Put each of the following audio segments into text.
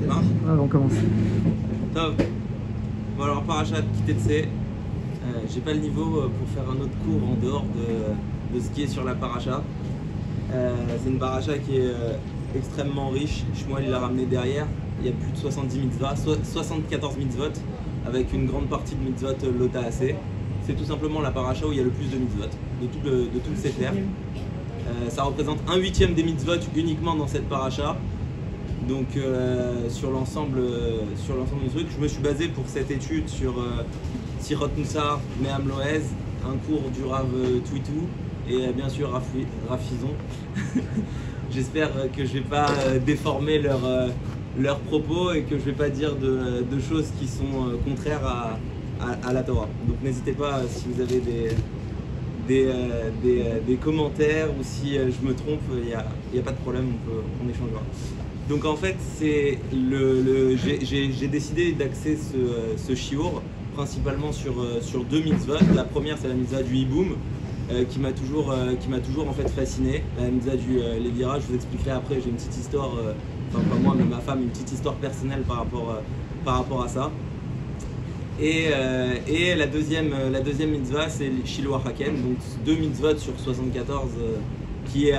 Ça marche? Ah, on commence. Top. Bon alors Parachat Kitetse, j'ai pas le niveau pour faire un autre cours en dehors de ce qui est sur la paracha. C'est une paracha qui est extrêmement riche. Shmuel l'a ramené derrière. Il y a plus de 70 mitzvahs, 74 mitzvot, avec une grande partie de mitzvot lota assez. C'est tout simplement la paracha où il y a le plus de mitzvot de tout le Sefer. Ça représente 1/8 des mitzvot uniquement dans cette paracha. Donc sur l'ensemble du truc, je me suis basé pour cette étude sur Sirot Moussar, Me'am Loez, un cours du Rav Twitou et bien sûr Rav Fizon. J'espère que je ne vais pas déformer leurs propos et que je ne vais pas dire de choses qui sont contraires à la Torah. Donc n'hésitez pas si vous avez des commentaires ou si je me trompe, il n'y a pas de problème, on échangera. Donc en fait, j'ai décidé d'axer ce shiur principalement sur deux mitzvot. La première, c'est la mitzvah du hiboum qui m'a toujours en fait fasciné. La mitzvah du Lévira, je vous expliquerai après. J'ai une petite histoire, enfin pas moi mais ma femme, une petite histoire personnelle par rapport à ça. Et la deuxième mitzvah, c'est Shiloh Haken, donc deux mitzvot sur 74 qui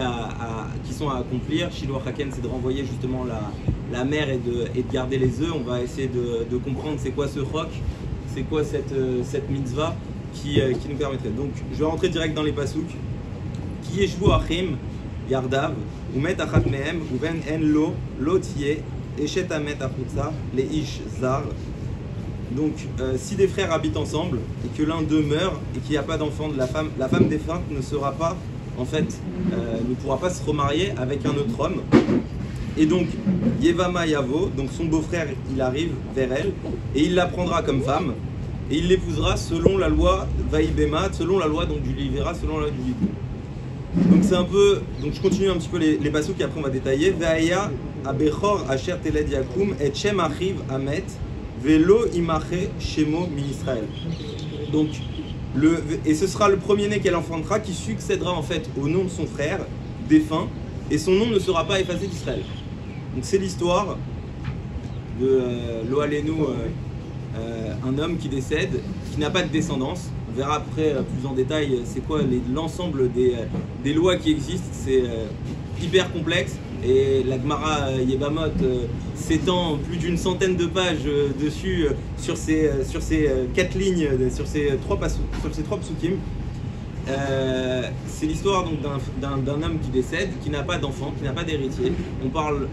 sont à accomplir. Shiloh Haken, c'est de renvoyer justement la mère et de garder les œufs. On va essayer de comprendre c'est quoi ce chok, c'est quoi cette mitzvah qui nous permettrait. Donc je vais rentrer direct dans les pasouks. Ki yeshvu achim yardav umet achat mehem uven en lo tiye eshet amet achutza le ish zar. Donc si des frères habitent ensemble et que l'un d'eux meurt et qu'il n'y a pas d'enfant de la femme défunte ne sera pas ne pourra pas se remarier avec un autre homme. Et donc Yevama Yavo, donc son beau-frère, il arrive vers elle et il la prendra comme femme et il l'épousera selon la loi Vaïbema, selon la loi donc du Livera, selon la loi du Hiboum. Donc c'est un peu, donc je continue un petit peu les pasouks et après on va détailler. Ve'aya abechor asher teled yakum et shem achiv amet velo imache shemo mi Israël. Donc et ce sera le premier-né qu'elle enfantera qui succédera en fait au nom de son frère défunt et son nom ne sera pas effacé d'Israël. Donc c'est l'histoire de Lo Alenu, un homme qui décède, qui n'a pas de descendance. On verra après plus en détail c'est quoi l'ensemble des lois qui existent, c'est hyper complexe. Et la Gemara Yebamot s'étend plus d'une centaine de pages dessus sur ces 4 lignes, sur ces trois psukim. C'est l'histoire donc d'un homme qui décède, qui n'a pas d'enfant, qui n'a pas d'héritier. On parle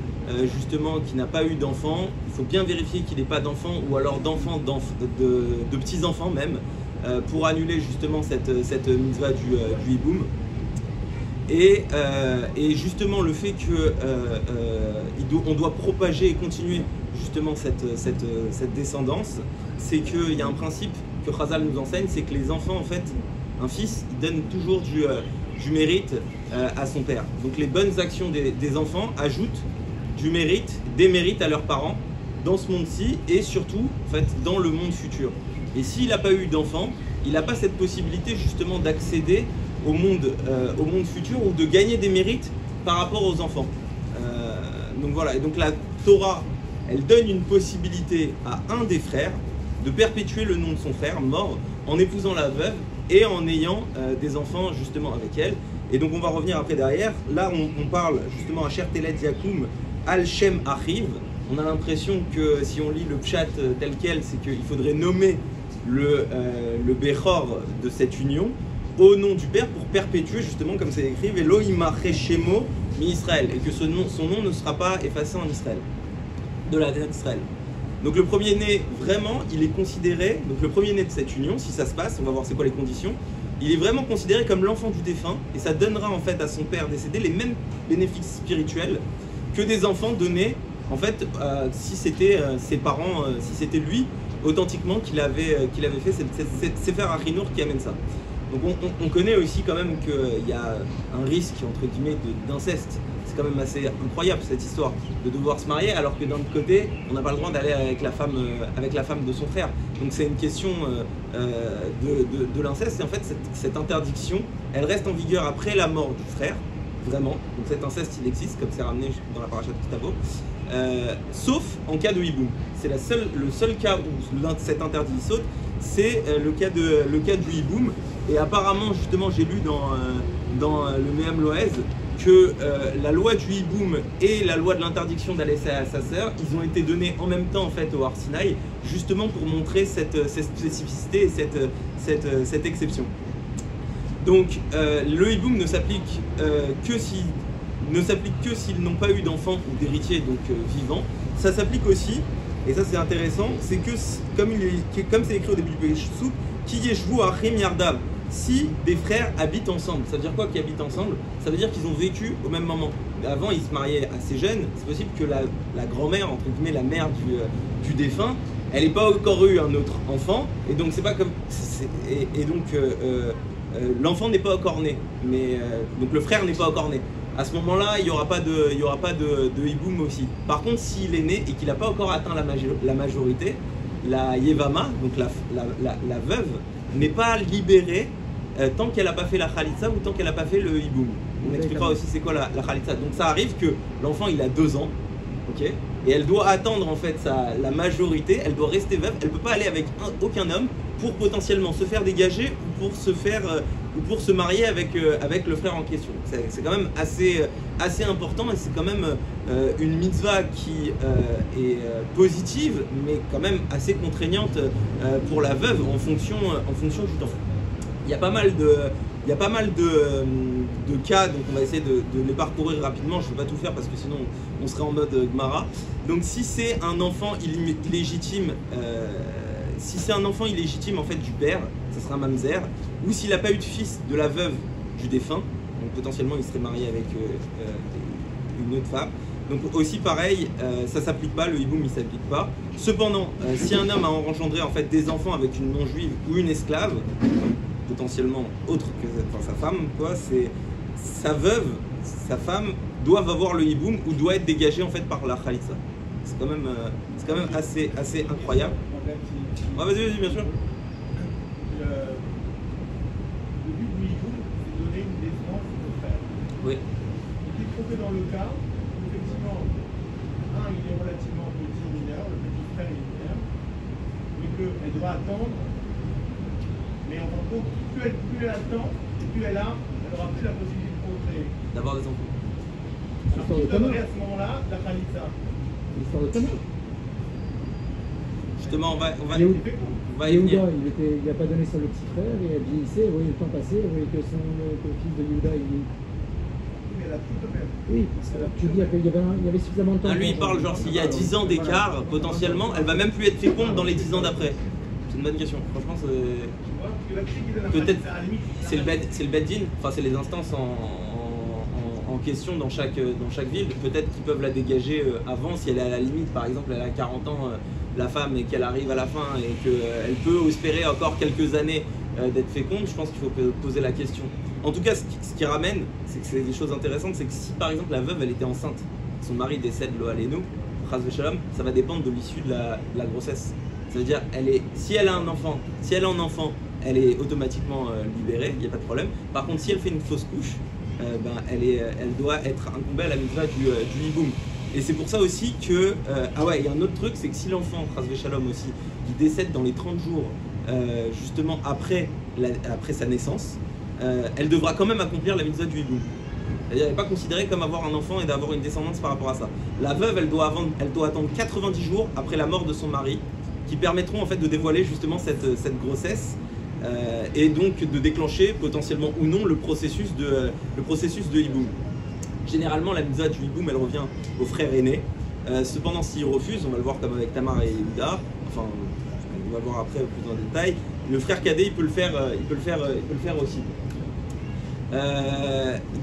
justement qu'il n'a pas eu d'enfant. Il faut bien vérifier qu'il n'ait pas d'enfant ou alors de petits-enfants même, pour annuler justement cette mitzvah du hiboum. Et justement le fait qu'on doit propager et continuer justement cette descendance, c'est qu'il y a un principe que Chazal nous enseigne, c'est que les enfants en fait, un fils, il donne toujours du mérite à son père. Donc les bonnes actions des enfants ajoutent des mérites à leurs parents dans ce monde-ci et surtout en fait dans le monde futur. Et s'il n'a pas eu d'enfant, il n'a pas cette possibilité justement d'accéder au monde futur ou de gagner des mérites par rapport aux enfants. Donc voilà, et donc la Torah, elle donne une possibilité à un des frères de perpétuer le nom de son frère mort en épousant la veuve et en ayant des enfants justement avec elle. Et donc on va revenir après derrière. Là on parle justement à Asher Teled Yakum Al Shem Achiv. On a l'impression que si on lit le pshat tel quel, c'est qu'il faudrait nommer le Bechor de cette union au nom du Père pour perpétuer justement comme c'est écrit Velo imache shemo mi Israël, et que son nom ne sera pas effacé en Israël, de la terre d'Israël. Donc le premier-né vraiment il est considéré, donc le premier-né de cette union, si ça se passe, on va voir c'est quoi les conditions, il est vraiment considéré comme l'enfant du défunt et ça donnera en fait à son père décédé les mêmes bénéfices spirituels que des enfants donnés en fait si c'était ses parents, si c'était lui authentiquement qu'il avait fait, c'est Sefer Achinour qui amène ça. Donc on connaît aussi quand même qu'il y a un risque entre guillemets d'inceste. C'est quand même assez incroyable cette histoire de devoir se marier alors que d'un autre côté on n'a pas le droit d'aller avec la femme de son frère. Donc c'est une question de l'inceste et en fait cette interdiction elle reste en vigueur après la mort du frère, vraiment. Donc cet inceste il existe comme c'est ramené dans la paracha de Kitavo. sauf en cas de hiboum. C'est le seul cas où cet interdit saute, c'est le cas du hiboum. Et apparemment, justement, j'ai lu dans le Mehem Loez que la loi du hiboum et la loi de l'interdiction d'aller à sa sœur, ils ont été donnés en même temps en fait au Har Sinaï, justement pour montrer cette spécificité et cette exception. Donc le hiboum ne s'applique que s'ils n'ont pas eu d'enfants ou d'héritiers donc vivants. Ça s'applique aussi, et ça c'est intéressant, c'est que comme c'est écrit au début du Péchou, qui yeshvu achim yardav. Si des frères habitent ensemble, ça veut dire quoi qu'ils habitent ensemble? Ça veut dire qu'ils ont vécu au même moment. Avant, ils se mariaient assez jeunes. C'est possible que la grand-mère, entre guillemets, la mère du défunt, elle n'ait pas encore eu un autre enfant, et donc c'est pas comme l'enfant n'est pas encore né, donc le frère n'est pas encore né. À ce moment-là, il n'y aura pas de hiboum aussi. Par contre, s'il est né et qu'il n'a pas encore atteint la majorité, la yevama, donc la veuve, n'est pas libérée tant qu'elle n'a pas fait la khalitsa ou tant qu'elle n'a pas fait le hiboum. On expliquera aussi c'est quoi la khalitsa. Donc ça arrive que l'enfant il a 2 ans, ok, et elle doit attendre en fait la majorité, elle doit rester veuve, elle ne peut pas aller avec aucun homme pour potentiellement se faire dégager ou pour se marier avec le frère en question. C'est quand même assez important, et c'est quand même une mitzvah qui est positive, mais quand même assez contraignante pour la veuve en fonction du temps. Il y a pas mal de cas, donc on va essayer de les parcourir rapidement. Je ne vais pas tout faire parce que sinon on serait en mode Gemara. Donc si c'est un enfant illégitime, en fait du père, ça sera mamzer, ou s'il n'a pas eu de fils de la veuve du défunt, donc potentiellement il serait marié avec une autre femme. Donc aussi pareil, ça s'applique pas, le hiboum il s'applique pas. Cependant, si un homme a engendré en fait des enfants avec une non-juive ou une esclave, potentiellement autre que sa femme, quoi, c'est sa veuve, sa femme doivent avoir le hiboum ou doit être dégagée en fait par la khalitsa. C'est quand même assez incroyable. Ouais, vas-y, bien sûr. Le but du hiboum, c'est de donner une défense au frère. Oui. Il est trompé dans le cas où effectivement, il est relativement petit mineur, le petit frère est mineur, mais qu'elle doit attendre. Mais en fin de compte, plus elle attend, plus elle aura plus la possibilité de procréer. D'avoir des enfants. Alors qui donnerait à ce moment-là la khalitsa? L'histoire de Tamar. Justement, on va y Yehuda, venir. il n'a pas donné ça au petit frère, et elle vieillissait, vous voyez le temps passé, vous voyez que le fils de Yehuda, Mais elle a tout de même. Oui, parce que tu dis qu'il y avait suffisamment de temps. Lui, il parle genre s'il y a 10 ans d'écart, potentiellement, elle va même plus être féconde dans les 10 ans d'après. C'est une bonne question. Franchement, peut-être c'est le Beddin, enfin c'est les instances en question dans chaque ville. Peut-être qu'ils peuvent la dégager avant, si elle est à la limite, par exemple elle a 40 ans, la femme, et qu'elle arrive à la fin et qu'elle peut espérer encore quelques années d'être féconde. Je pense qu'il faut poser la question. En tout cas, ce qui ramène, c'est que c'est des choses intéressantes, c'est que si par exemple la veuve elle était enceinte, son mari décède, lo alenu, chas v'shalom, ça va dépendre de l'issue de la grossesse. Ça veut dire, si elle a un enfant, elle est automatiquement libérée, il n'y a pas de problème. Par contre, si elle fait une fausse couche, elle doit être incombée à la mitzvah du hiboum. Et c'est pour ça aussi que, il y a un autre truc, c'est que si l'enfant, chas v'shalom aussi, il décède dans les 30 jours, justement après sa naissance, elle devra quand même accomplir la mitzvah du hiboum. C'est-à-dire, elle n'est pas considérée comme avoir un enfant et d'avoir une descendance par rapport à ça. La veuve, elle doit attendre 90 jours après la mort de son mari, qui permettront en fait de dévoiler justement cette grossesse et donc de déclencher potentiellement ou non le processus de hiboum. Généralement, la mitzvah du hiboum, elle revient au frère aîné. Cependant, s'il refuse, on va le voir comme avec Tamar et Yehuda, enfin, on va le voir après plus en détail. Le frère cadet, il peut le faire aussi.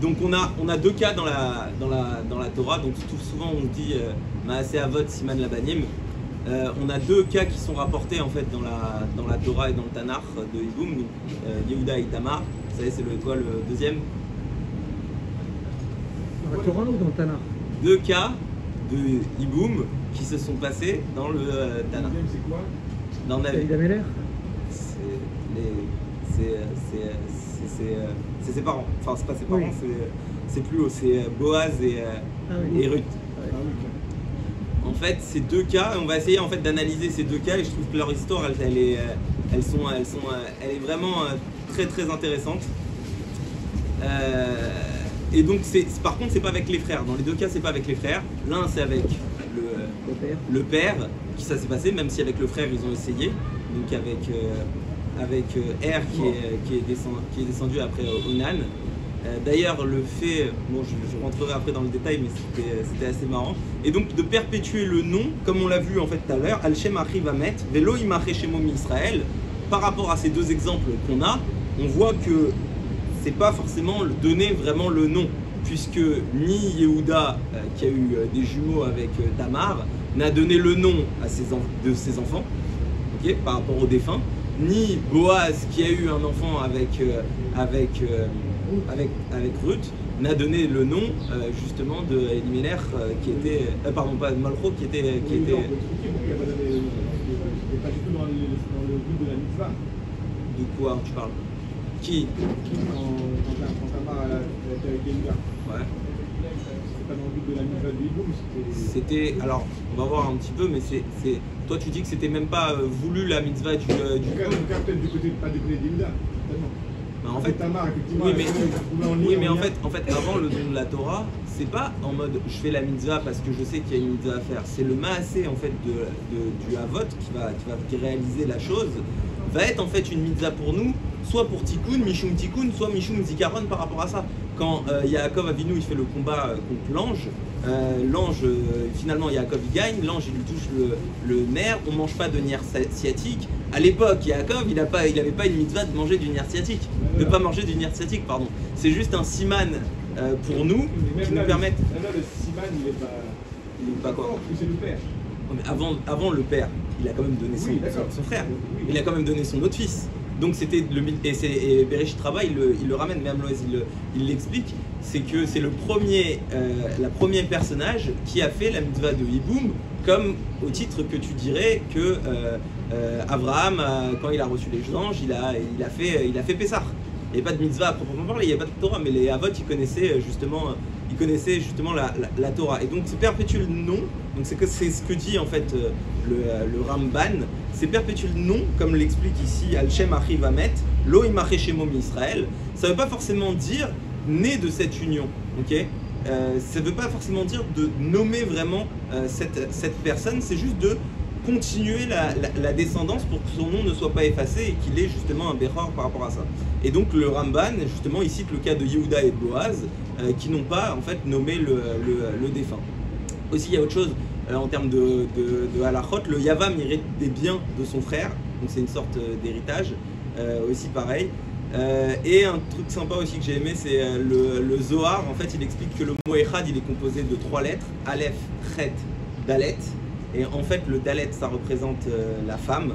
Donc on a 2 cas dans la Torah. Donc souvent on dit Maaseh Avot Siman Labanim. On a 2 cas qui sont rapportés en fait dans la Torah et dans le Tanakh de hiboum, Yehuda et Tamar. Vous savez, c'est le deuxième. Dans la Torah ou dans le Tanakh? 2 cas de hiboum qui se sont passés dans le Tanakh. C'est quoi? Dans David Améler. C'est ses parents. Enfin, c'est pas ses parents, Oui. c'est plus haut. C'est Boaz et Ruth. fait, ces deux cas, on va essayer en fait d'analyser ces deux cas et je trouve que leur histoire, elle est vraiment très très intéressante. Et donc, par contre, c'est pas avec les frères. Dans les deux cas, c'est pas avec les frères. L'un, c'est avec le père, qui ça s'est passé, même si avec le frère, ils ont essayé. Donc avec Er qui est descendu après Onan. D'ailleurs, le fait, bon, je rentrerai après dans le détail, mais c'était assez marrant. Et donc, de perpétuer le nom, comme on l'a vu en fait tout à l'heure, Al-Shem Achiv Amet, Velo Imache Shemo Mi-Israël, par rapport à ces deux exemples qu'on a, on voit que c'est pas forcément donner vraiment le nom, puisque ni Yehuda, qui a eu des jumeaux avec Tamar, n'a donné le nom de ses enfants, okay, par rapport aux défunts, ni Boaz, qui a eu un enfant avec Ruth, n'a donné le nom justement de Elimelech, qui était, pardon, pas Malcho, qui était. Non, c'était pas du tout dans le but de la mitzvah. De quoi tu parles? Qui? Quand Tamar était avec Yehuda. Ouais. C'était pas dans le but de la mitzvah du Hiboum, c'était. Alors, on va voir un petit peu, mais c'est. Toi, tu dis que c'était même pas voulu la mitzvah du. Peut-être du côté, pas du côté d'Yehuda. En fait, Tamar, effectivement, oui, mais en fait, avant le don de la Torah, c'est pas en mode je fais la mitzvah parce que je sais qu'il y a une mitzvah à faire. C'est le maasé en fait du Havot qui réaliser la chose, va être en fait une mitzvah pour nous, soit pour Tikkun, Mishum Tikkun, soit Mishum Zikaron par rapport à ça. Quand Yaakov Avinu il fait le combat contre l'ange, finalement Yaakov il gagne, l'ange il lui touche le nerf, on mange pas de nerf sciatique. À l'époque, Yaakov il avait pas une mitzvah de manger du nerf sciatique, de pas manger du nerf sciatique, pardon. C'est juste un siman pour nous qui nous permettent. Là, le siman il est pas quoi, c'est le père. Mais avant le père, il a quand même donné son frère, il a quand même donné son autre fils. Donc c'était et Bereshit Rabba il le ramène, même Loïs il l'explique, c'est que c'est la première personnage qui a fait la mitzvah de Hiboum, comme au titre que tu dirais que Abraham, quand il a reçu les anges, il a fait Pessah. Il n'y avait pas de mitzvah à proprement parler, il n'y avait pas de Torah, mais les Havot ils connaissaient justement la Torah. Et donc c'est perpétuer le nom, donc c'est ce que dit en fait le Ramban, c'est perpétuer le nom, comme l'explique ici Al-Shem Achiv Amet, Lo Imache Shemo Mi-Israël. Ça ne veut pas forcément dire né de cette union, ok? Ça ne veut pas forcément dire de nommer vraiment cette personne, c'est juste de continuer la descendance pour que son nom ne soit pas effacé et qu'il ait justement un Bechor par rapport à ça. Et donc le Ramban, justement, il cite le cas de Yehuda et de Boaz, qui n'ont pas en fait nommé le défunt. Aussi, il y a autre chose en termes de halachot, le Yavam hérite des biens de son frère, donc c'est une sorte d'héritage, aussi pareil. Et un truc sympa aussi que j'ai aimé, c'est le Zohar. En fait, il explique que le mot Echad, il est composé de 3 lettres, Aleph, Chet, Dalet. Et en fait, le Dalet, ça représente la femme.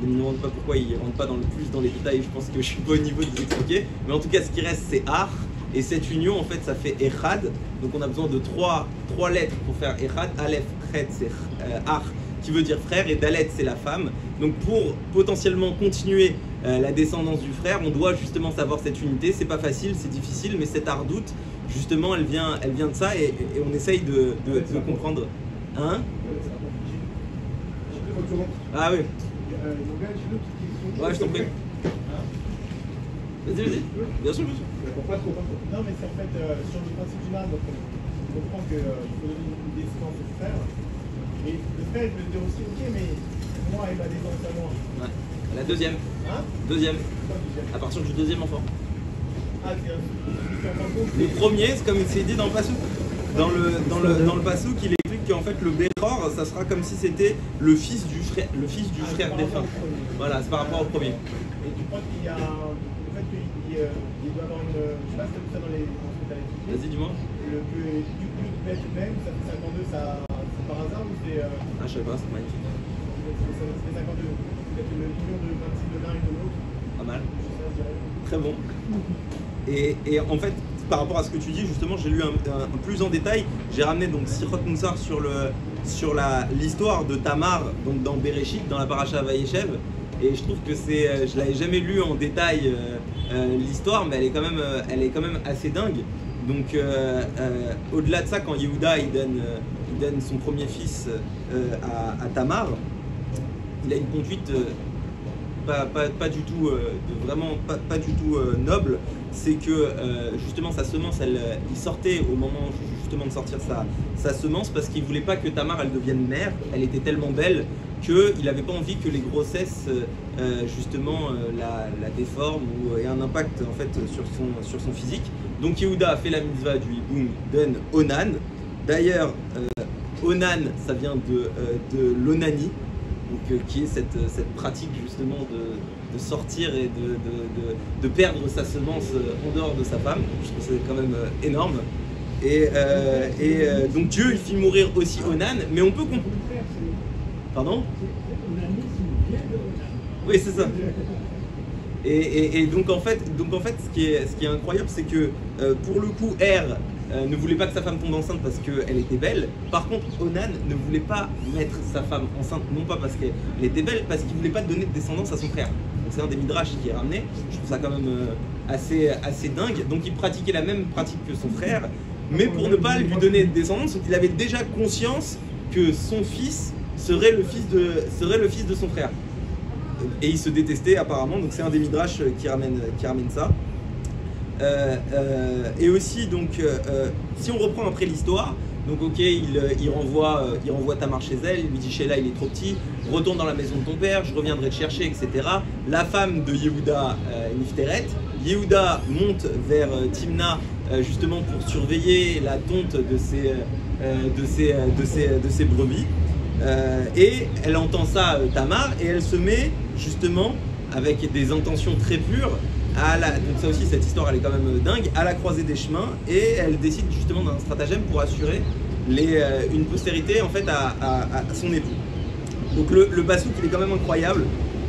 Je ne me demande pas pourquoi il ne rentre pas dans les détails, je pense que je suis pas au niveau de vous expliquer. Mais en tout cas, ce qui reste, c'est Ar. Et cette union, en fait, ça fait Echad. Donc on a besoin de 3 lettres pour faire Echad. Aleph, Chet, c'est Ar, qui veut dire frère, et Dalet, c'est la femme. Donc pour potentiellement continuer la descendance du frère, on doit justement savoir cette unité. C'est pas facile, c'est difficile, mais cette ardoute, justement, elle vient de ça, et on essaye de comprendre. Hein? Ah oui. Ouais, je t'en prie. Vas-y. Bien sûr. Non, mais c'est en fait sur le principe général, donc on comprend qu'il faut donner une descendance au frère. Et le frère, je veux dire aussi, ok, mais moi, il m'a descendance à moi. Ouais. La deuxième. Hein? Deuxième. À partir du deuxième enfant. Ah, c'est le premier, c'est comme c'est dit dans le Passouk. Dans le Passouk, il explique qu'en fait le Bechor, ça sera comme si c'était le fils du frère défunt. Voilà, c'est par rapport au premier. Et tu crois qu'il y a le fait qu'il doit avoir une. Je sais pas si tu as vu ça dans les hospitalités. Vas-y, dis-moi. Que du coup, le même, ça fait 52, c'est par hasard ou c'est. Ah, je sais pas, c'est magnifique. Ça fait 52. Peut-être une union de 26 de l'un et de l'autre. Pas mal. Très bon. Et en fait, par rapport à ce que tu dis, justement, j'ai lu un plus en détail. J'ai ramené donc Sichot Moussar sur l'histoire de Tamar, donc dans Bereshit, dans la paracha Vayeshev. Et je trouve que je l'avais jamais lu en détail l'histoire, mais elle est quand même assez dingue. Donc au-delà de ça, quand Yehuda il donne son premier fils à Tamar, il a une conduite pas du tout, vraiment pas du tout noble. C'est que justement sa semence, il sortait au moment justement de sortir sa semence parce qu'il voulait pas que Tamar elle devienne mère. Elle était tellement belle qu'il n'avait pas envie que les grossesses justement la déforment ou aient un impact en fait sur son physique. Donc Yehuda a fait la mitzvah du hiboum, donne Onan. D'ailleurs Onan ça vient de l'onani, donc qui est cette pratique justement de sortir et de perdre sa semence en dehors de sa femme. Je trouve que c'est quand même énorme. Et donc Dieu il fit mourir aussi Onan, mais on peut comprendre. Pardon? Oui, c'est ça. Et donc en fait, ce qui est incroyable, c'est que pour le coup, ne voulait pas que sa femme tombe enceinte parce qu'elle était belle. Par contre, Onan ne voulait pas mettre sa femme enceinte, non pas parce qu'elle était belle, parce qu'il ne voulait pas donner de descendance à son frère. Donc c'est un des midrash qui est ramené. Je trouve ça quand même assez dingue. Donc il pratiquait la même pratique que son frère, mais pour ne pas lui donner de descendance, il avait déjà conscience que son fils serait le fils de son frère. Et ils se détestaient apparemment, donc c'est un des midrash qui ramène ça. Et aussi, donc, si on reprend après l'histoire, donc ok, il renvoie Tamar chez elle, il lui dit Sheila il est trop petit, retourne dans la maison de ton père, je reviendrai te chercher, etc. La femme de Yehuda, Nifteret, Yehuda monte vers Timna justement pour surveiller la tonte de ses brebis. Et elle entend ça, Tamar, et elle se met justement avec des intentions très pures donc ça aussi, cette histoire elle est quand même dingue, à la croisée des chemins, et elle décide justement d'un stratagème pour assurer une postérité en fait à son époux. Donc le pasouk il est quand même incroyable.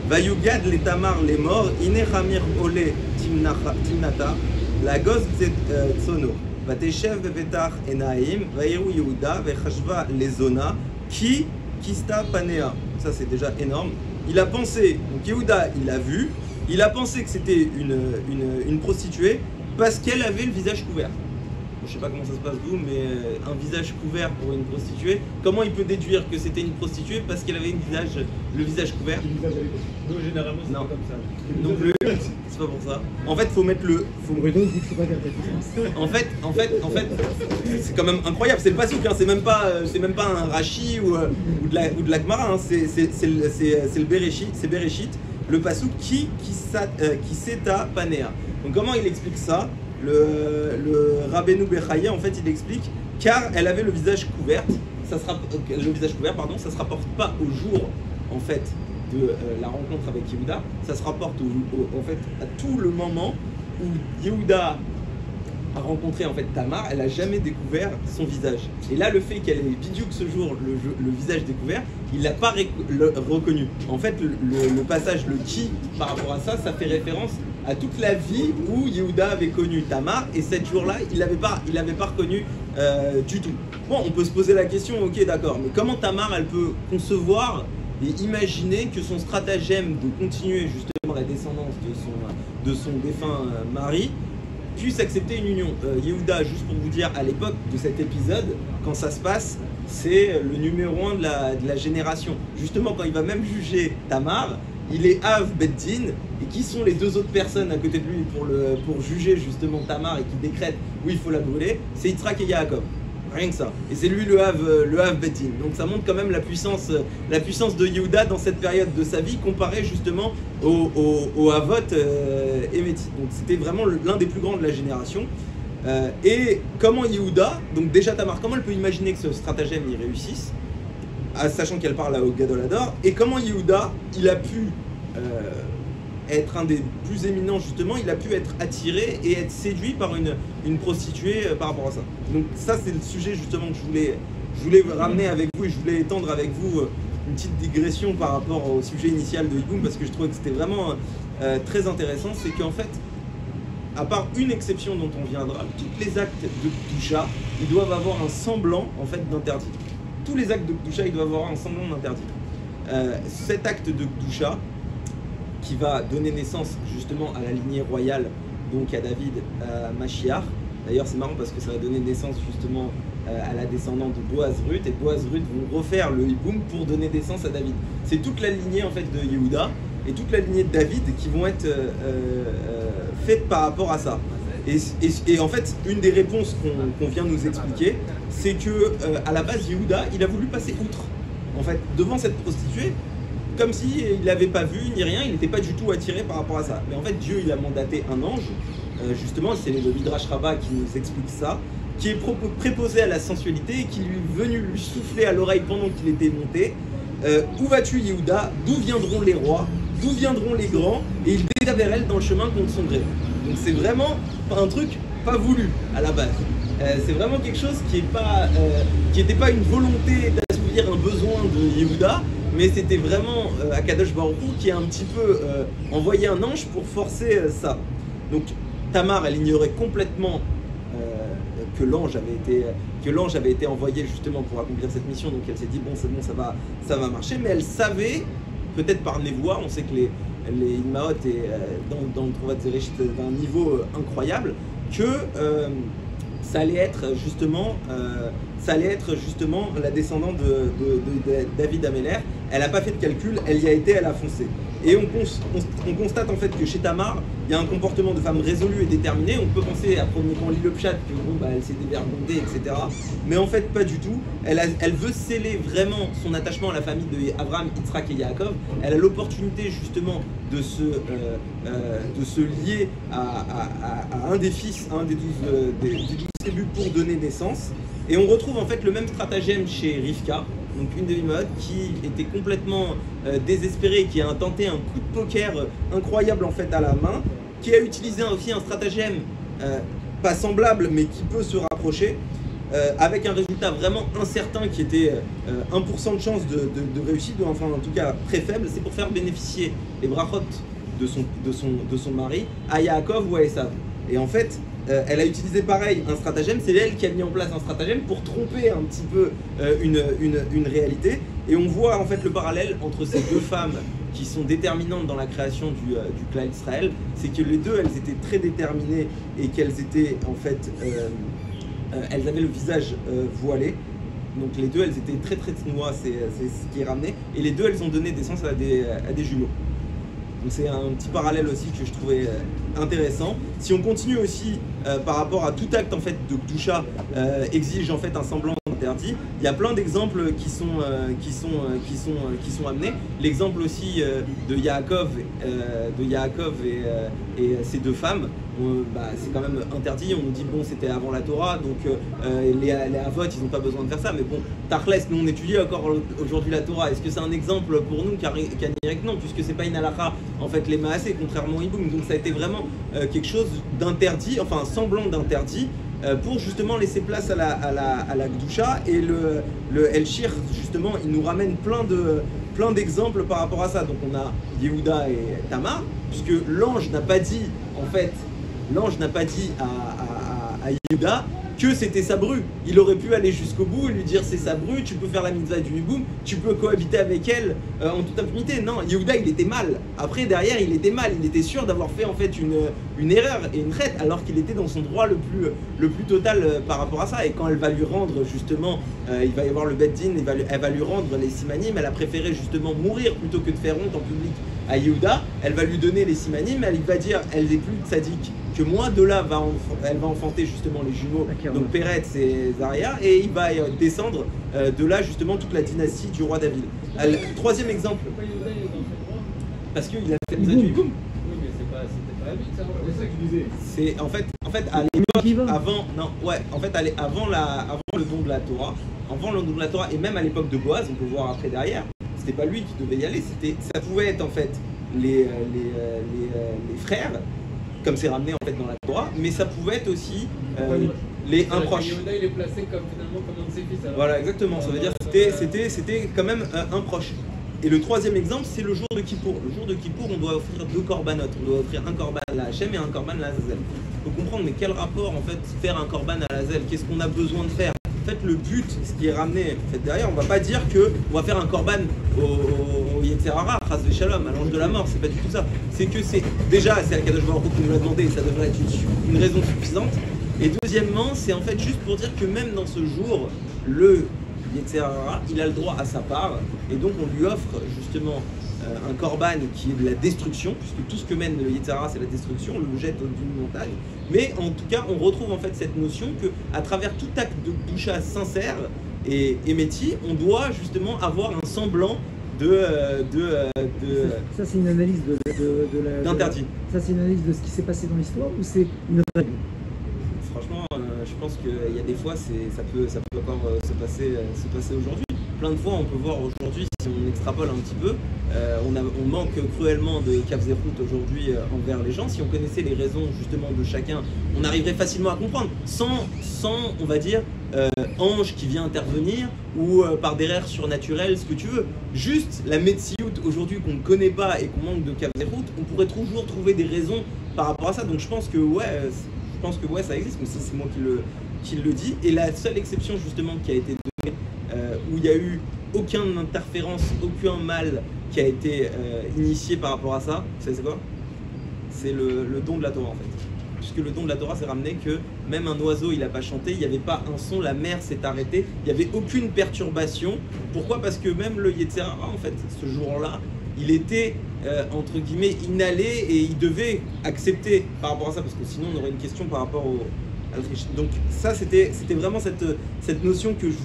Vayugad les Tamar les morts, ine ramir ole timnata, la gosse tsono, vateshev bebetar enaim, vayeru Yehuda, vechashva les zona, qui kista panea. Ça c'est déjà énorme. Il a pensé, donc Yehuda il a vu, il a pensé que c'était une prostituée parce qu'elle avait le visage couvert. Je ne sais pas comment ça se passe vous, mais un visage couvert pour une prostituée, comment il peut déduire que c'était une prostituée parce qu'elle avait le visage couvert? Nous, généralement, c'est pas comme ça. Donc c'est pas pour ça. En fait, faut mettre le. Bruno dit qu'il faut pas dire ta En fait, c'est quand même incroyable. C'est le pasouk, hein. C'est même pas un Rashi ou de la Gemara. Hein. C'est le Bereshit. C'est Bereshit. Le pasouk qui seta panea. Donc comment il explique ça? Le Rabbeinu Bechaye en fait il explique car elle avait le visage couvert. Ça se rapporte pas au jour en fait de la rencontre avec Yehuda. Ça se rapporte en fait à tout le moment où Yehuda a rencontré en fait Tamar, elle a jamais découvert son visage. Et là, le fait qu'elle ait bidiouk ce jour le visage découvert, il l'a pas reconnu. En fait, le passage, le qui, par rapport à ça, ça fait référence à toute la vie où Yehuda avait connu Tamar, et cette jour-là, il l'avait pas reconnu du tout. Bon, on peut se poser la question, ok, d'accord, mais comment Tamar, elle peut concevoir et imaginer que son stratagème de continuer justement la descendance de son défunt mari puisse accepter une union. Yehuda, juste pour vous dire, à l'époque de cet épisode, quand ça se passe, c'est le numéro 1 de la génération. Justement, quand il va même juger Tamar, il est Av Beddin, et qui sont les deux autres personnes à côté de lui pour juger justement Tamar et qui décrètent où il faut la brûler, c'est Yitzhak et Yaakov. Rien que ça. Et c'est lui le Av Beddin. Donc ça montre quand même la puissance de Yehuda dans cette période de sa vie comparée justement au Avot Emeti. Donc c'était vraiment l'un des plus grands de la génération. Et comment Yehuda, donc déjà Tamar, comment elle peut imaginer que ce stratagème y réussisse, sachant qu'elle parle au Gadolador, et comment Yehuda, il a pu être un des plus éminents justement, il a pu être attiré et être séduit par une prostituée par rapport à ça. Donc ça c'est le sujet justement que je voulais ramener avec vous, et je voulais étendre avec vous une petite digression par rapport au sujet initial de Hiboum, parce que je trouvais que c'était vraiment très intéressant. C'est qu'en fait, à part une exception dont on viendra, tous les actes de Kedusha, ils doivent avoir un semblant en fait d'interdit. Tous les actes de Kedusha, ils doivent avoir un semblant d'interdit. Cet acte de Kedusha qui va donner naissance justement à la lignée royale, donc à David, à Mashiach. D'ailleurs c'est marrant parce que ça va donner naissance justement à la descendante de Boaz Ruth, et Boaz Ruth vont refaire le hiboum pour donner naissance à David. C'est toute la lignée en fait de Yehuda et toute la lignée de David qui vont être faites par rapport à ça. Et en fait, une des réponses qu'on vient nous expliquer, c'est que à la base, Yehuda, il a voulu passer outre. En fait, devant cette prostituée, comme s'il n'avait pas vu ni rien, il n'était pas du tout attiré par rapport à ça. Mais en fait, Dieu, il a mandaté un ange, justement, c'est le Midrash Rabbah qui nous explique ça, qui est préposé à la sensualité et qui lui est venu lui souffler à l'oreille pendant qu'il était monté. Où vas-tu, Yehuda? D'où viendront les rois? D'où viendront les grands? Et il décida vers elle dans le chemin contre son gré. Donc c'est vraiment un truc pas voulu à la base. C'est vraiment quelque chose qui n'était pas une volonté d'assouvir un besoin de Yehuda, mais c'était vraiment Akadosh Baruch Hu qui a un petit peu envoyé un ange pour forcer ça. Donc Tamar, elle ignorait complètement que l'ange avait été envoyé justement pour accomplir cette mission, donc elle s'est dit bon c'est bon, ça va marcher, mais elle savait, peut-être par névoie, on sait que les Imaot dans le Trouvat Zereshit d'un niveau incroyable, que ça allait être justement la descendante de David Améler. Elle n'a pas fait de calcul, elle y a été, elle a foncé. Et on constate en fait que chez Tamar, il y a un comportement de femme résolue et déterminée. On peut penser, à premier quand on lit le pshat, que bon, elle s'est dévergondée, etc. Mais en fait, pas du tout. Elle veut sceller vraiment son attachement à la famille de Abraham, Yitzhak et Yaakov. Elle a l'opportunité justement de se lier à un des fils, à un des 12 tribus pour donner naissance. Et on retrouve en fait le même stratagème chez Rivka, donc une demi-mode qui était complètement désespérée, qui a tenté un coup de poker incroyable en fait à la main, qui a utilisé aussi un stratagème pas semblable mais qui peut se rapprocher, avec un résultat vraiment incertain qui était 1% de chance de réussite, enfin en tout cas très faible. C'est pour faire bénéficier les brachot de son mari à Yaakov ou à Esav. Et en fait, elle a utilisé pareil un stratagème, c'est elle qui a mis en place un stratagème pour tromper un petit peu une réalité. Et on voit en fait le parallèle entre ces deux femmes qui sont déterminantes dans la création du clan Israël. C'est que les deux, elles étaient très déterminées et qu'elles étaient en fait, elles avaient le visage voilé. Donc les deux, elles étaient très très noires, c'est ce qui est ramené. Et les deux, elles ont donné naissance à des jumeaux. Donc c'est un petit parallèle aussi que je trouvais intéressant. Si on continue aussi par rapport à tout acte en fait de Kedusha exige en fait un semblant interdit, il y a plein d'exemples qui sont amenés. L'exemple aussi de Yaakov et ses deux femmes, c'est quand même interdit. On nous dit bon, c'était avant la Torah, donc les Avot ils n'ont pas besoin de faire ça, mais bon, Tachles, nous on étudie encore aujourd'hui la Torah. Est-ce que c'est un exemple pour nous? Non, puisque c'est pas une halakha en fait les Maasé, contrairement au Hiboum. Donc ça a été vraiment quelque chose d'interdit, enfin un semblant d'interdit, pour justement laisser place à la Kedusha. Et le El-Shir justement il nous ramène plein d'exemples par rapport à ça. Donc on a Yehuda et Tamar, puisque l'ange n'a pas dit à Yehuda que c'était sa bru. Il aurait pu aller jusqu'au bout et lui dire c'est sa bru, tu peux faire la mitzvah du hiboum, tu peux cohabiter avec elle en toute impunité. Non, Yehuda il était mal. Après derrière il était mal, il était sûr d'avoir fait en fait une erreur et une traite, alors qu'il était dans son droit le plus total par rapport à ça. Et quand elle va lui rendre justement, il va y avoir le Beddin, elle va lui rendre les simanim, elle a préféré justement mourir plutôt que de faire honte en public à Yehuda. Elle va lui donner les simanim, elle va dire elle est plus tzaddik que moi, de là elle va enfanter justement les jumeaux, donc Péretz et Zaria, et il va descendre de là justement toute la dynastie du roi David. Troisième exemple, parce qu'il a fait le du hiboum. Oui, mais c'était pas la vie, ça. C'est ça que je disais. C'est en fait à l'époque avant le don de la Torah, et même à l'époque de Boaz, on peut voir après derrière, c'était pas lui qui devait y aller, ça pouvait être en fait les frères, comme c'est ramené en fait dans la Torah, mais ça pouvait être aussi un proche. Yehuda, il est placé comme finalement comme un de ses fils. Alors. Voilà, exactement. Ça veut dire que c'était quand même un proche. Et le troisième exemple, c'est le jour de Kippour. Le jour de Kippour, on doit offrir 2 korbanot. On doit offrir un korban à la Hachem et un korban à la Azazel. Il faut comprendre, mais quel rapport en fait faire un korban à la Azazel? Qu'est-ce qu'on a besoin de faire? En fait, le but, ce qui est ramené en fait, derrière, on va pas dire qu'on va faire un korban au Yetzerara, Chas Veshalom, à l'ange de la mort, c'est pas du tout ça. C'est que c'est Akadosh Baruch Hu qui nous l'a demandé, et ça devrait être une raison suffisante. Et deuxièmement, c'est en fait juste pour dire que même dans ce jour, le Yetzer Hara, il a le droit à sa part, et donc on lui offre justement un korban qui est de la destruction, puisque tout ce que mène le Yetzer Hara, c'est la destruction, on le jette d'une montagne. Mais en tout cas, on retrouve en fait cette notion que à travers tout acte de doucha sincère et métier, on doit justement avoir un semblant Ça, c'est une analyse d'interdit. Ça, c'est une analyse de ce qui s'est passé dans l'histoire ou c'est une règle? Franchement, je pense qu'il y a des fois, ça peut encore se passer aujourd'hui. Plein de fois, on peut voir aujourd'hui, si on extrapole un petit peu, on manque cruellement de Kavzerhout aujourd'hui envers les gens. Si on connaissait les raisons justement de chacun, on arriverait facilement à comprendre, sans on va dire, ange qui vient intervenir ou par derrière surnaturel, ce que tu veux. Juste la Metsiout aujourd'hui qu'on ne connaît pas et qu'on manque de Kavzerhout, on pourrait toujours trouver des raisons par rapport à ça. Donc je pense que ouais, ça existe, mais ça c'est moi qui le dis. Et la seule exception justement qui a été donnée, où il n'y a eu aucune interférence, aucun mal qui a été initié par rapport à ça, c'est quoi? C'est le don de la Torah en fait. Puisque le don de la Torah s'est ramené que même un oiseau il n'a pas chanté, il n'y avait pas un son, la mer s'est arrêtée, il n'y avait aucune perturbation. Pourquoi? Parce que même le Yetzer Hara en fait, ce jour-là, il était entre guillemets inhalé et il devait accepter par rapport à ça, parce que sinon on aurait une question par rapport à l'Autriche. Donc ça c'était vraiment cette notion que je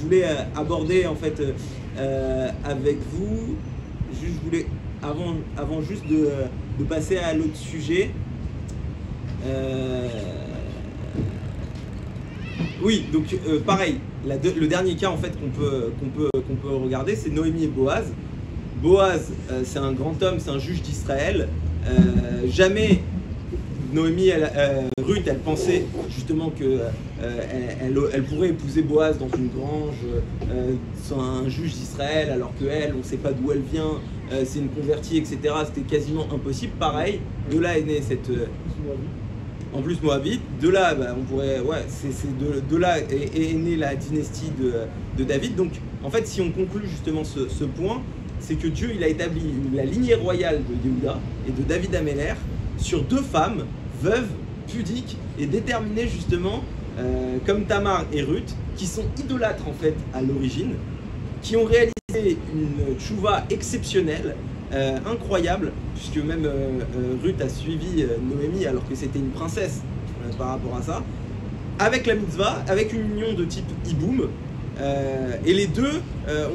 voulais aborder en fait avec vous. Je voulais avant juste de passer à l'autre sujet. Oui, donc pareil, le dernier cas en fait qu'on peut regarder, c'est Noémie et Boaz. Boaz, c'est un grand homme, c'est un juge d'Israël. Jamais Noémie, Ruth, elle pensait justement que elle pourrait épouser Boaz dans une grange, sans un juge d'Israël, alors qu'elle, on ne sait pas d'où elle vient, c'est une convertie, etc. C'était quasiment impossible. Pareil, de là est née cette... en plus moabite, de là, on pourrait... Ouais, de là est née la dynastie de David. Donc, en fait, si on conclut justement ce point, c'est que Dieu, il a établi la lignée royale de Yehuda et de David Améler sur deux femmes, veuves, pudiques et déterminées justement, comme Tamar et Ruth, qui sont idolâtres en fait à l'origine, qui ont réalisé une tchouva exceptionnelle, incroyable, puisque même Ruth a suivi Noémie alors que c'était une princesse par rapport à ça, avec la mitzvah, avec une union de type Iboum, et les deux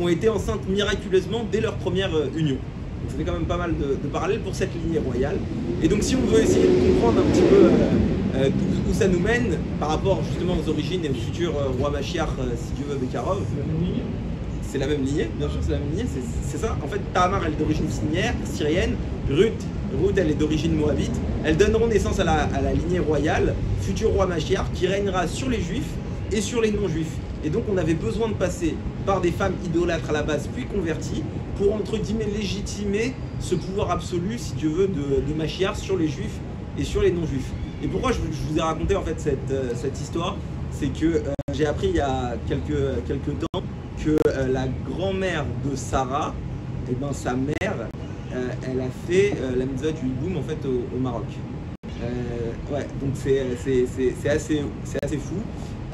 ont été enceintes miraculeusement dès leur première union. Donc ça fait quand même pas mal de parallèles pour cette lignée royale. Et donc si on veut essayer de comprendre un petit peu où ça nous mène par rapport justement aux origines et au futur roi Mashiach, si Dieu veut, Bekarov, c'est la même lignée, bien sûr c'est la même lignée, c'est ça. En fait, Tamar elle est d'origine syrienne, Ruth elle est d'origine moabite. Elles donneront naissance à la lignée royale, futur roi Mashiach, qui régnera sur les juifs et sur les non-juifs. Et donc on avait besoin de passer par des femmes idolâtres à la base, puis converties, pour entre guillemets légitimer ce pouvoir absolu, si Dieu veut, de Mashiach sur les juifs et sur les non-juifs. Et pourquoi je vous ai raconté en fait cette histoire, c'est que j'ai appris il y a quelques temps que la grand-mère de Sarah, et ben sa mère, elle a fait la mitzvah du hiboum en fait au Maroc. Ouais, donc c'est assez fou.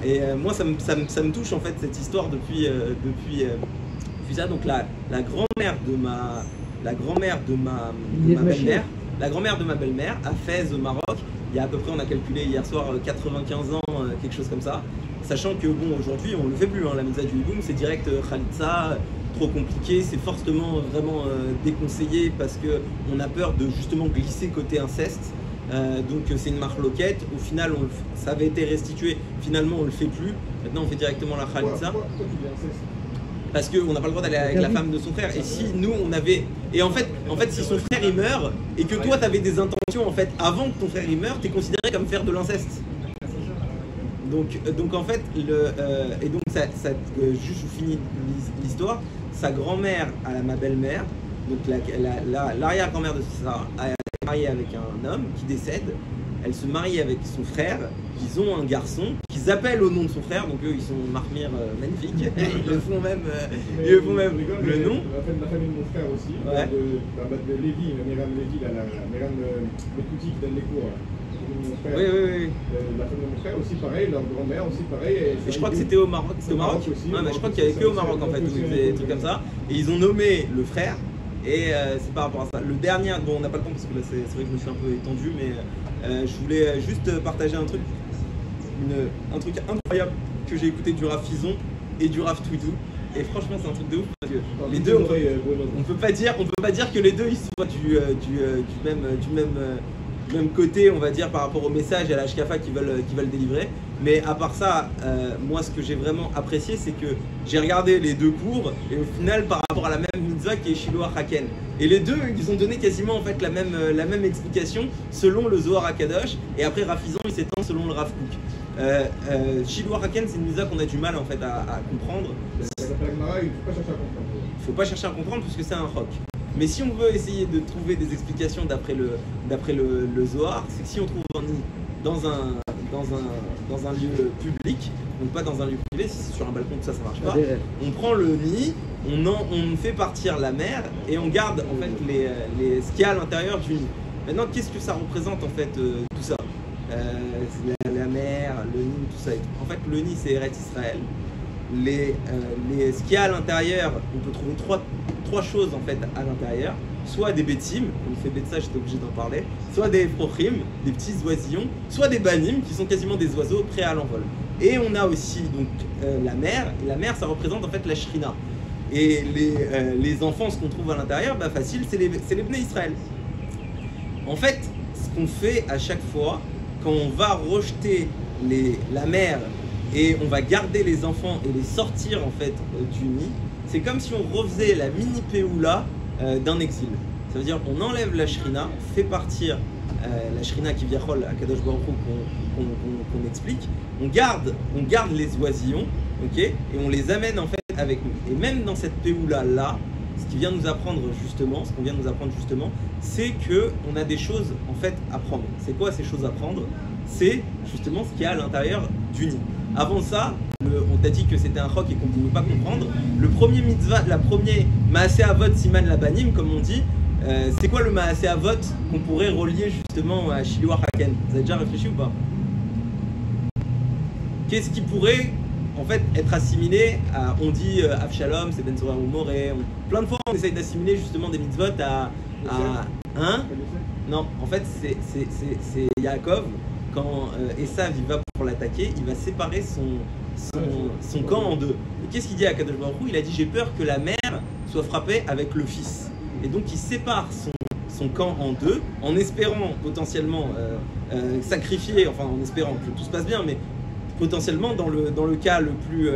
Et moi ça me touche en fait cette histoire depuis ça. Donc la grand-mère de ma belle-mère à Fès au Maroc, il y a à peu près, on a calculé hier soir 95 ans, quelque chose comme ça. Sachant que bon, aujourd'hui on le fait plus, hein, la mitzvah du hiboum, c'est direct khalitsa, trop compliqué, c'est fortement vraiment déconseillé parce que on a peur de justement glisser côté inceste. Donc c'est une marloquette. Au final, ça avait été restitué. Finalement, on le fait plus. Maintenant, on fait directement la khalitsa. Pourquoi tu dis inceste? Parce qu'on n'a pas le droit d'aller avec la femme de son frère. Et si nous, on avait... Et en fait si son frère, il meurt, et que toi, tu avais des intentions, en fait, avant que ton frère, il meure, tu es considéré comme faire de l'inceste. Donc en fait, et donc juste je finis l'histoire, sa grand-mère à ma belle-mère, donc l'arrière-grand-mère de Sarah, est mariée avec un homme qui décède, elle se marie avec son frère, ils ont un garçon qu'ils appellent au nom de son frère, donc eux ils sont marmires magnifiques, ils le font même, le nom. La famille de mon frère aussi, ouais. de Lévi, la Méran Lévi, la Méran Betouti qui donne les cours. mon frère. Oui, oui, oui. La famille de mon frère aussi pareil, leur grand-mère aussi pareil. Et je crois que c'était au Maroc. C'était au Maroc aussi. Ouais, mais je crois qu'il n'y avait que au Maroc en fait, où ils faisaient des trucs comme ça. Et ils ont nommé le frère. Et c'est par rapport à ça. Le dernier, bon, on n'a pas le temps parce que là c'est vrai que je me suis un peu étendu, mais je voulais juste partager un truc. Un truc incroyable que j'ai écouté du Rav Fison et du Rav Twidou. Et franchement, c'est un truc de ouf parce que les deux, on peut pas dire que les deux ils soient du même côté, on va dire, par rapport au message et à la shkafa qu'ils veulent délivrer. Mais à part ça, moi, ce que j'ai vraiment apprécié, c'est que j'ai regardé les deux cours et au final, par rapport à la même mitzvah qui est Shiloh Haken. Et les deux, ils ont donné quasiment en fait la même explication selon le Zohar HaKadosh. Et après, Rav Fison, il s'étend selon le Rav Kook. Shiloh Haken, c'est une mitzvah qu'on a du mal en fait à comprendre. Il Il faut pas chercher à comprendre parce que c'est un roc. Mais si on veut essayer de trouver des explications d'après le Zohar, c'est que si on trouve un nid dans un lieu public, donc pas dans un lieu privé, si c'est sur un balcon, tout ça marche pas, on prend le nid, on fait partir la mer et on garde en fait ce qu'il y a à l'intérieur du nid. Maintenant, qu'est-ce que ça représente en fait tout ça, la mer, le nid, tout ça. En fait, le nid c'est Eretz Israël. Ce qu'il y a à l'intérieur, on peut trouver trois choses en fait à l'intérieur, soit des bétim, on fait betsa, j'étais obligé d'en parler, soit des frochim, des petits oisillons, soit des banim qui sont quasiment des oiseaux prêts à l'envol. Et on a aussi donc la mer, et la mer ça représente en fait la shrina. Et les enfants, ce qu'on trouve à l'intérieur, bah facile, c'est les Bnei Israël. En fait, ce qu'on fait à chaque fois, quand on va rejeter la mer et on va garder les enfants et les sortir en fait du nid, c'est comme si on refaisait la mini Péoula d'un exil. Ça veut dire qu'on enlève la shrina, on fait partir la shrina qui viachol à Kadosh Baruch Hu qu'on explique, on garde les oisillons, ok, et on les amène en fait avec nous. Et même dans cette Péoula là, ce qu'on vient nous apprendre justement, c'est que on a des choses en fait à prendre. C'est quoi ces choses à prendre? C'est justement ce qu'il y a à l'intérieur du nid. Avant ça, on t'a dit que c'était un roc et qu'on ne pouvait pas comprendre. Le premier mitzvah, la première Maaseh Avot Siman Labanim, comme on dit, c'est quoi le Maaseh Avot qu'on pourrait relier justement à Shiloh Haken? Vous avez déjà réfléchi ou pas? Qu'est-ce qui pourrait en fait être assimilé à, on dit Avshalom, c'est Ben Zora ou Moré, plein de fois on essaye d'assimiler justement des mitzvot à hein? Non, en fait c'est Yaakov. Quand Esav il va pour l'attaquer, il va séparer son camp en deux. Et qu'est-ce qu'il dit à Kadosh Baruch Hu? Il a dit j'ai peur que la mère soit frappée avec le fils. Et donc il sépare son camp en deux, en espérant potentiellement sacrifier, enfin en espérant que tout se passe bien, mais potentiellement dans le cas le plus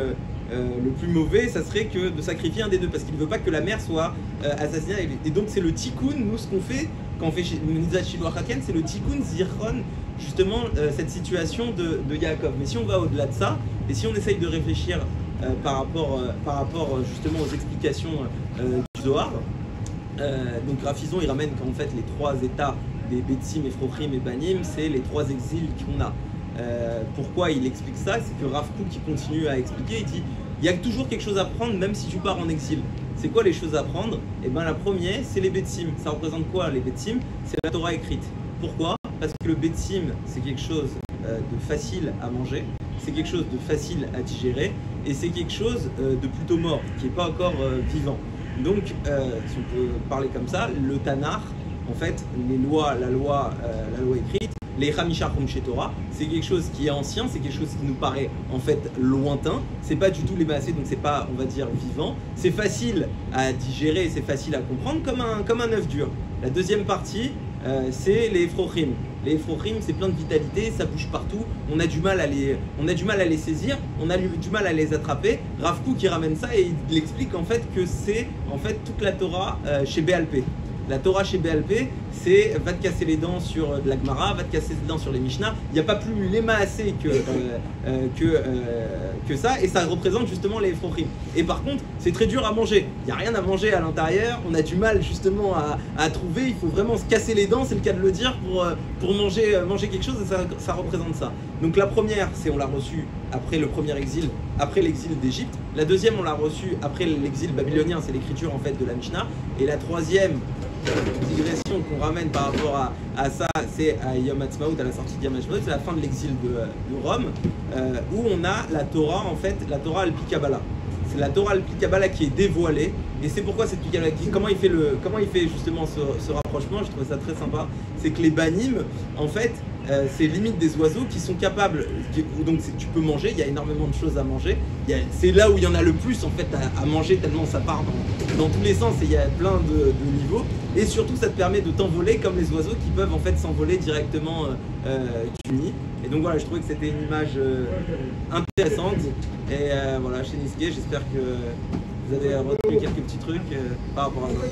mauvais, ça serait que de sacrifier un des deux, parce qu'il ne veut pas que la mère soit assassinée. Et donc c'est le tikkun, nous ce qu'on fait quand on fait Mitzvah Shiloh Haken, c'est le tikkun zichron, justement cette situation de Yaakov. Mais si on va au-delà de ça, et si on essaye de réfléchir par rapport justement aux explications du Zohar, donc Rav Fison il ramène qu'en fait les trois états des Betsim, Ephrochim et Banim, c'est les trois exils qu'on a. Pourquoi il explique ça? C'est que Rav Kook qui continue à expliquer, il dit il y a toujours quelque chose à prendre même si tu pars en exil. C'est quoi les choses à prendre? Et bien la première, c'est les Betsim. Ça représente quoi les Betsim? C'est la Torah écrite. Pourquoi? Parce que le Betsim, c'est quelque chose de facile à manger, c'est quelque chose de facile à digérer, et c'est quelque chose de plutôt mort, qui n'est pas encore vivant. Donc, si on peut parler comme ça, le Tanakh, en fait, la loi écrite, les Hamisha Chomshei Torah, c'est quelque chose qui est ancien, c'est quelque chose qui nous paraît en fait lointain, c'est pas du tout les Maaseh, donc c'est pas, on va dire, vivant, c'est facile à digérer, c'est facile à comprendre, comme un œuf dur. La deuxième partie, c'est les Ephrochim. Les Ephrochim, c'est plein de vitalité, ça bouge partout, on a du mal à les saisir, on a du mal à les attraper. Rav Kook qui ramène ça et il explique en fait que c'est en fait toute la Torah chez BLP. La Torah chez BLP, c'est va te casser les dents sur de la Gemara, va te casser les dents sur les Mishnah. Il n'y a pas plus les Maaseh que ça, et ça représente justement les Ephrochim. Et par contre, c'est très dur à manger. Il n'y a rien à manger à l'intérieur, on a du mal justement à trouver, il faut vraiment se casser les dents, c'est le cas de le dire, pour manger quelque chose, et ça représente ça. Donc la première, c'est on l'a reçu après le premier exil, après l'exil d'Égypte. La deuxième, on l'a reçue après l'exil babylonien, c'est l'écriture en fait de la Mishnah. Et la troisième digression qu'on ramène par rapport à ça, c'est à Yom Ha'atzmaut, à la sortie de Yom Ha'atzmaut, c'est la fin de l'exil de Rome, où on a la Torah, en fait, la Torah al-Pi Kabbalah. C'est la Torah al-Pi Kabbalah qui est dévoilée, et c'est pourquoi cette Pi Kabbalah, comment il fait justement ce rapprochement, je trouve ça très sympa, c'est que les banim, en fait, c'est limite des oiseaux qui sont capables, donc tu peux manger, il y a énormément de choses à manger, c'est là où il y en a le plus en fait à manger tellement ça part dans tous les sens et il y a plein de niveaux, et surtout ça te permet de t'envoler comme les oiseaux qui peuvent en fait s'envoler directement unis. Et donc voilà, je trouvais que c'était une image intéressante, et voilà, chez Niske, j'espère que vous avez retenu quelques petits trucs par rapport à ça.